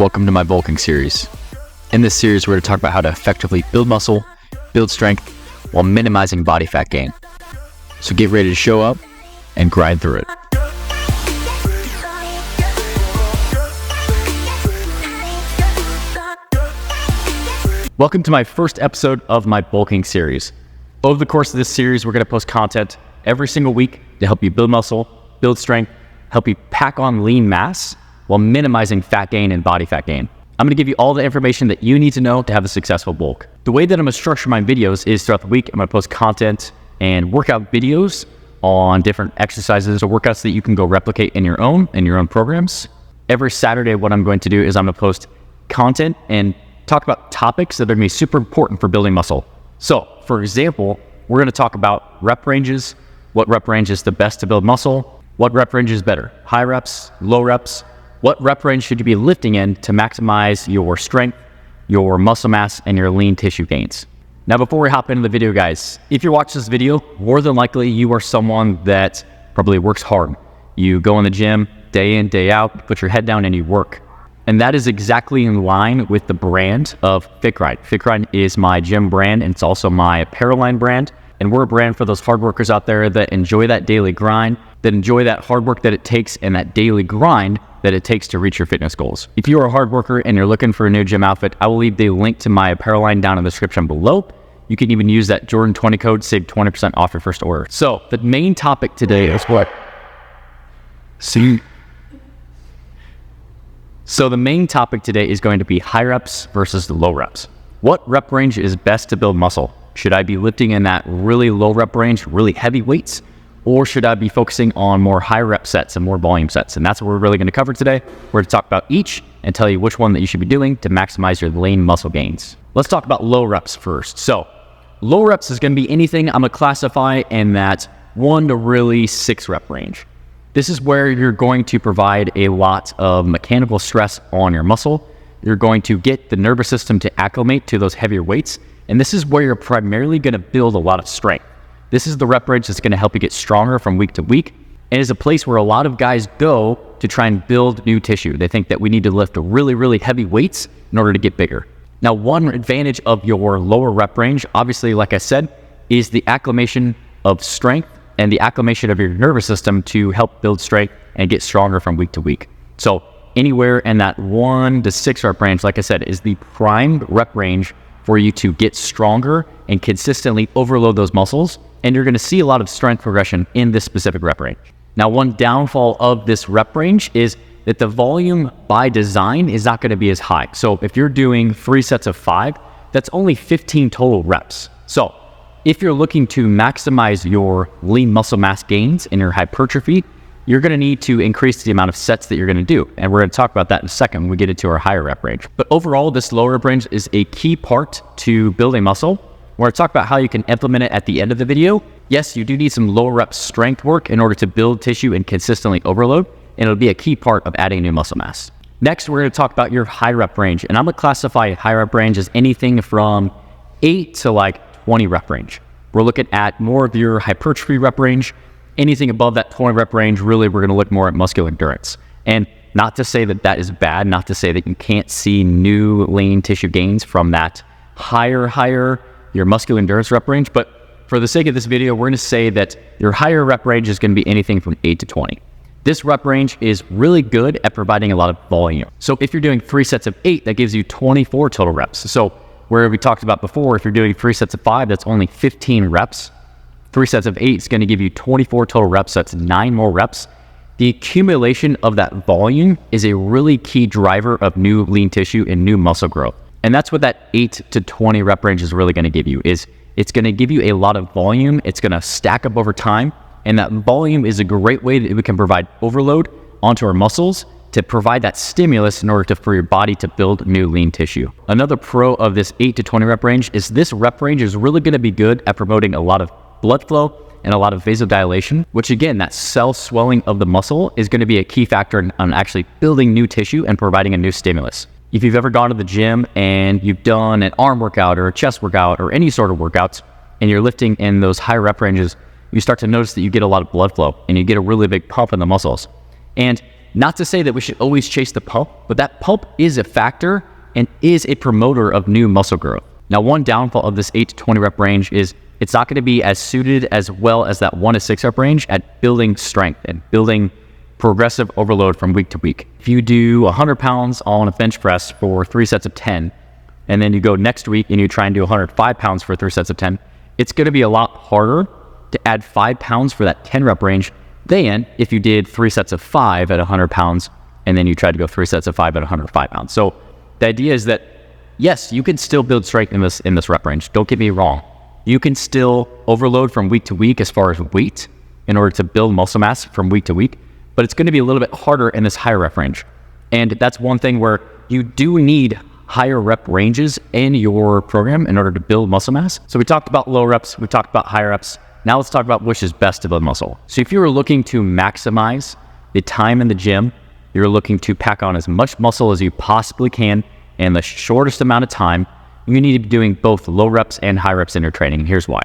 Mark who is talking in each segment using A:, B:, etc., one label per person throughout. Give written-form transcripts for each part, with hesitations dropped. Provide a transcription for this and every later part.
A: Welcome to my bulking series. In this series, we're going to talk about how to effectively build muscle, build strength, while minimizing body fat gain. So get ready to show up and grind through it. Welcome to my first episode of my bulking series. Over the course of this series, we're going to post content every single week to help you build muscle, build strength, help you pack on lean mass while minimizing fat gain and body fat gain. I'm going to give you all the information that you need to know to have a successful bulk. The way that I'm going to structure my videos is throughout the week, I'm going to post content and workout videos on different exercises or workouts that you can go replicate in your own programs. Every Saturday, what I'm going to do is I'm going to post content and talk about topics that are going to be super important for building muscle. So, for example, we're going to talk about rep ranges, what rep range is the best to build muscle, what rep range is better, high reps, low reps, what rep range should you be lifting in to maximize your strength, your muscle mass, and your lean tissue gains. Now, before we hop into the video, guys, if you're watching this video, more than likely you are someone that probably works hard. You go in the gym day in, day out, you put your head down and you work. And that is exactly in line with the brand of FitGrind. FitGrind is my gym brand, and it's also my APPAREL line brand. And we're a brand for those hard workers out there that enjoy that daily grind, that enjoy that hard work that it takes and that daily grind that it takes to reach your fitness goals. If you are a hard worker and you're looking for a new gym outfit, I will leave the link to my APPAREL line down in the description below. You can even use that Jordan20 code, save 20% off your first order. So the main topic today is what? So the main topic today is going to be high reps versus the low reps. What rep range is best to build muscle? Should I be lifting in that really low rep range, really heavy weights? Or should I be focusing on more high rep sets and more volume sets? And that's what we're really going to cover today. We're going to talk about each and tell you which one that you should be doing to maximize your lean muscle gains. Let's talk about low reps first. So low reps is going to be anything I'm going to classify in that 1 to really 6 rep range. This is where you're going to provide a lot of mechanical stress on your muscle. You're going to get the nervous system to acclimate to those heavier weights. And this is where you're primarily going to build a lot of strength. This is the rep range that's going to help you get stronger from week to week. And is a place where a lot of guys go to try and build new tissue. They think that we need to lift really, really heavy weights in order to get bigger. Now, one advantage of your lower rep range, obviously, like I said, is the acclimation of strength and the acclimation of your nervous system to help build strength and get stronger from week to week. So anywhere in that 1 to 6 rep range, like I said, is the prime rep range for you to get stronger and consistently overload those muscles. And you're going to see a lot of strength progression in this specific rep range. Now, one downfall of this rep range is that the volume by design is not going to be as high. So if you're doing 3 sets of 5, that's only 15 total reps. So if you're looking to maximize your lean muscle mass gains and your hypertrophy, you're going to need to increase the amount of sets that you're going to do. And we're going to talk about that in a second when we get into our higher rep range. But overall, this lower rep range is a key part to building muscle. We're going to talk about how you can implement it at the end of the video. Yes, you do need some lower rep strength work in order to build tissue and consistently overload, and it'll be a key part of adding new muscle mass. Next, we're going to talk about your high rep range, and I'm going to classify high rep range as anything from 8 to like 20 rep range. We're looking at more of your hypertrophy rep range. Anything above that 20 rep range, really, we're going to look more at muscular endurance. And not to say that that is bad, not to say that you can't see new lean tissue gains from that higher your muscular endurance rep range, but for the sake of this video, we're going to say that your higher rep range is going to be anything from 8 to 20. This rep range is really good at providing a lot of volume. So if you're doing 3 sets of 8, that gives you 24 total reps. So where we talked about before, if you're doing 3 sets of 5, that's only 15 reps. 3 sets of 8 is going to give you 24 total reps. That's 9 more reps. The accumulation of that volume is a really key driver of new lean tissue and new muscle growth. And that's what that 8 to 20 rep range is really going to give you, is it's going to give you a lot of volume. It's going to stack up over time. And that volume is a great way that we can provide overload onto our muscles to provide that stimulus in order for your body to build new lean tissue. Another pro of this 8 to 20 rep range is this rep range is really going to be good at promoting a lot of blood flow and a lot of vasodilation, which again, that cell swelling of the muscle is going to be a key factor on actually building new tissue and providing a new stimulus. If you've ever gone to the gym and you've done an arm workout or a chest workout or any sort of workouts, and you're lifting in those high rep ranges, you start to notice that you get a lot of blood flow and you get a really big pump in the muscles. And not to say that we should always chase the pump, but that pump is a factor and is a promoter of new muscle growth. Now, one downfall of this 8 to 20 rep range is it's not going to be as suited as well as that 1 to 6 rep range at building strength and building progressive overload from week to week. If you do 100 pounds on a bench press for 3 sets of 10, and then you go next week and you try and do 105 pounds for 3 sets of 10, it's going to be a lot harder to add 5 pounds for that 10 rep range than if you did 3 sets of 5 at 100 pounds, and then you tried to go 3 sets of 5 at 105 pounds. So the idea is that, yes, you can still build strength in this rep range. Don't get me wrong. You can still overload from week to week as far as weight in order to build muscle mass from week to week, but it's going to be a little bit harder in this higher rep range. And that's one thing where you do need higher rep ranges in your program in order to build muscle mass. So we talked about low reps, we talked about high reps. Now let's talk about which is best to build muscle. So if you were looking to maximize the time in the gym, you're looking to pack on as much muscle as you possibly can in the shortest amount of time, you need to be doing both low reps and high reps in your training. Here's why.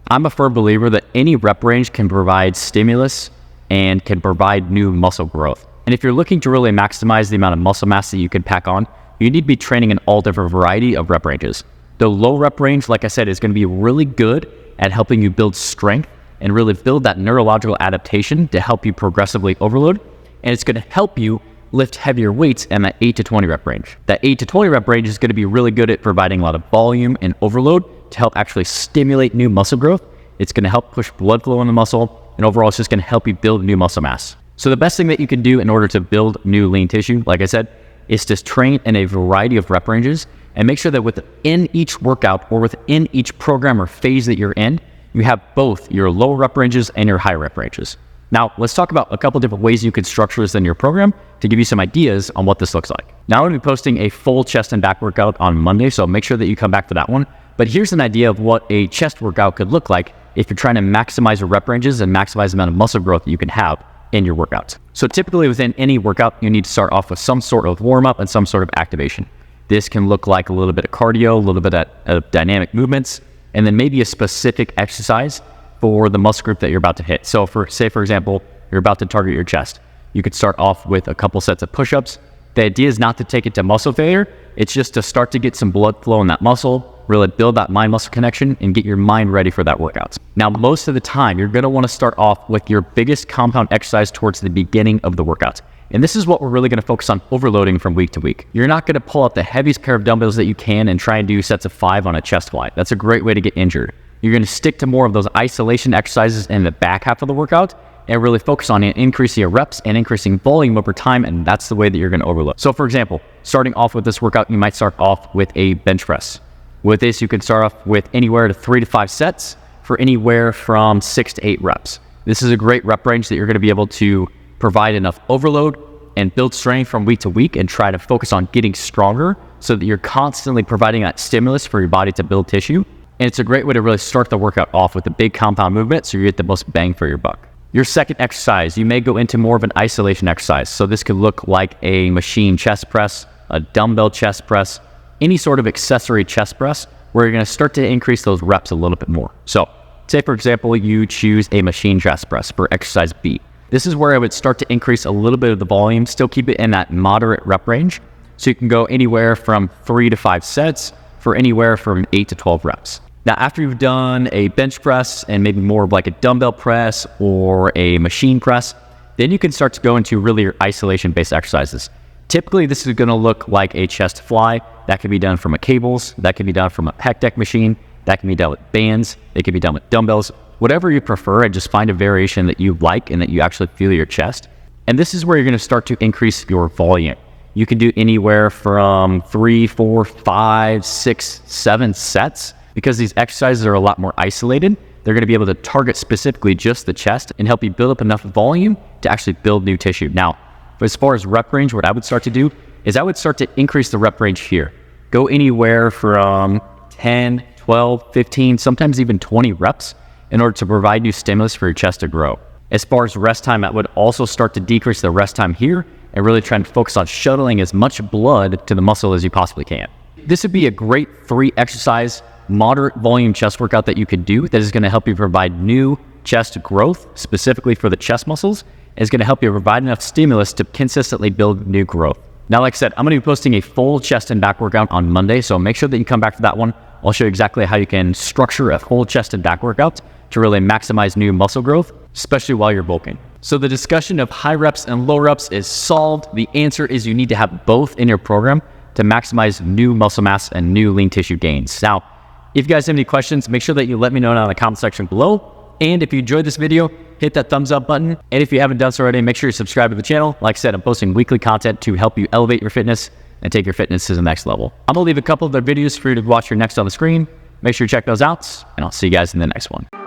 A: I'm a firm believer that any rep range can provide stimulus and can provide new muscle growth. And if you're looking to really maximize the amount of muscle mass that you can pack on, you need to be training in all different variety of rep ranges. The low rep range, like I said, is going to be really good at helping you build strength and really build that neurological adaptation to help you progressively overload. And it's going to help you lift heavier weights in that 8 to 20 rep range. That 8 to 20 rep range is going to be really good at providing a lot of volume and overload to help actually stimulate new muscle growth. It's going to help push blood flow in the muscle, and overall it's just going to help you build new muscle mass. So the best thing that you can do in order to build new lean tissue, like I said, is to train in a variety of rep ranges and make sure that within each workout or within each program or phase that you're in, you have both your low rep ranges and your high rep ranges. Now, let's talk about a couple different ways you could structure this in your program to give you some ideas on what this looks like. Now, I'm going to be posting a full chest and back workout on Monday, so make sure that you come back to that one. But here's an idea of what a chest workout could look like if you're trying to maximize your rep ranges and maximize the amount of muscle growth that you can have in your workouts. So typically within any workout, you need to start off with some sort of warm-up and some sort of activation. This can look like a little bit of cardio, a little bit of dynamic movements, and then maybe a specific exercise for the muscle group that you're about to hit. So for example, you're about to target your chest. You could start off with a couple sets of push-ups. The idea is not to take it to muscle failure. It's just to start to get some blood flow in that muscle, really build that mind-muscle connection and get your mind ready for that workout. Now, most of the time, you're going to want to start off with your biggest compound exercise towards the beginning of the workout. And this is what we're really going to focus on overloading from week to week. You're not going to pull out the heaviest pair of dumbbells that you can and try and do sets of 5 on a chest fly. That's a great way to get injured. You're going to stick to more of those isolation exercises in the back half of the workout and really focus on increasing your reps and increasing volume over time, and that's the way that you're going to overload. So for example, starting off with this workout, you might start off with a bench press. With this, you can start off with anywhere to 3 to 5 sets for anywhere from 6 to 8 reps. This is a great rep range that you're going to be able to provide enough overload and build strength from week to week and try to focus on getting stronger so that you're constantly providing that stimulus for your body to build tissue. And it's a great way to really start the workout off with a big compound movement so you get the most bang for your buck. Your second exercise, you may go into more of an isolation exercise. So this could look like a machine chest press, a dumbbell chest press, any sort of accessory chest press where you're going to start to increase those reps a little bit more. So say, for example, you choose a machine chest press for exercise B. This is where I would start to increase a little bit of the volume, still keep it in that moderate rep range. So you can go anywhere from 3 to 5 sets for anywhere from 8 to 12 reps. Now, after you've done a bench press and maybe more of like a dumbbell press or a machine press, then you can start to go into really your isolation-based exercises. Typically, this is going to look like a chest fly. That can be done from a cables. That can be done from a pec deck machine. That can be done with bands. It can be done with dumbbells. Whatever you prefer, and just find a variation that you like and that you actually feel your chest. And this is where you're going to start to increase your volume. You can do anywhere from 3, 4, 5, 6, 7 sets. Because these exercises are a lot more isolated, they're going to be able to target specifically just the chest and help you build up enough volume to actually build new tissue. Now, as far as rep range, what I would start to do is I would start to increase the rep range here. Go anywhere from 10, 12, 15, sometimes even 20 reps in order to provide new stimulus for your chest to grow. As far as rest time, I would also start to decrease the rest time here and really try and focus on shuttling as much blood to the muscle as you possibly can. This would be a great 3 exercise moderate volume chest workout that you could do that is going to help you provide new chest growth, specifically for the chest muscles, is going to help you provide enough stimulus to consistently build new growth. Now, like I said, I'm going to be posting a full chest and back workout on Monday, so make sure that you come back for that one. I'll show you exactly how you can structure a full chest and back workout to really maximize new muscle growth, especially while you're bulking. So the discussion of high reps and low reps is solved. The answer is you need to have both in your program to maximize new muscle mass and new lean tissue gains. Now, if you guys have any questions, make sure that you let me know down in the comment section below. And if you enjoyed this video, hit that thumbs up button. And if you haven't done so already, make sure you subscribe to the channel. Like I said, I'm posting weekly content to help you elevate your fitness and take your fitness to the next level. I'm gonna leave a couple of their videos for you to watch here next on the screen. Make sure you check those out, and I'll see you guys in the next one.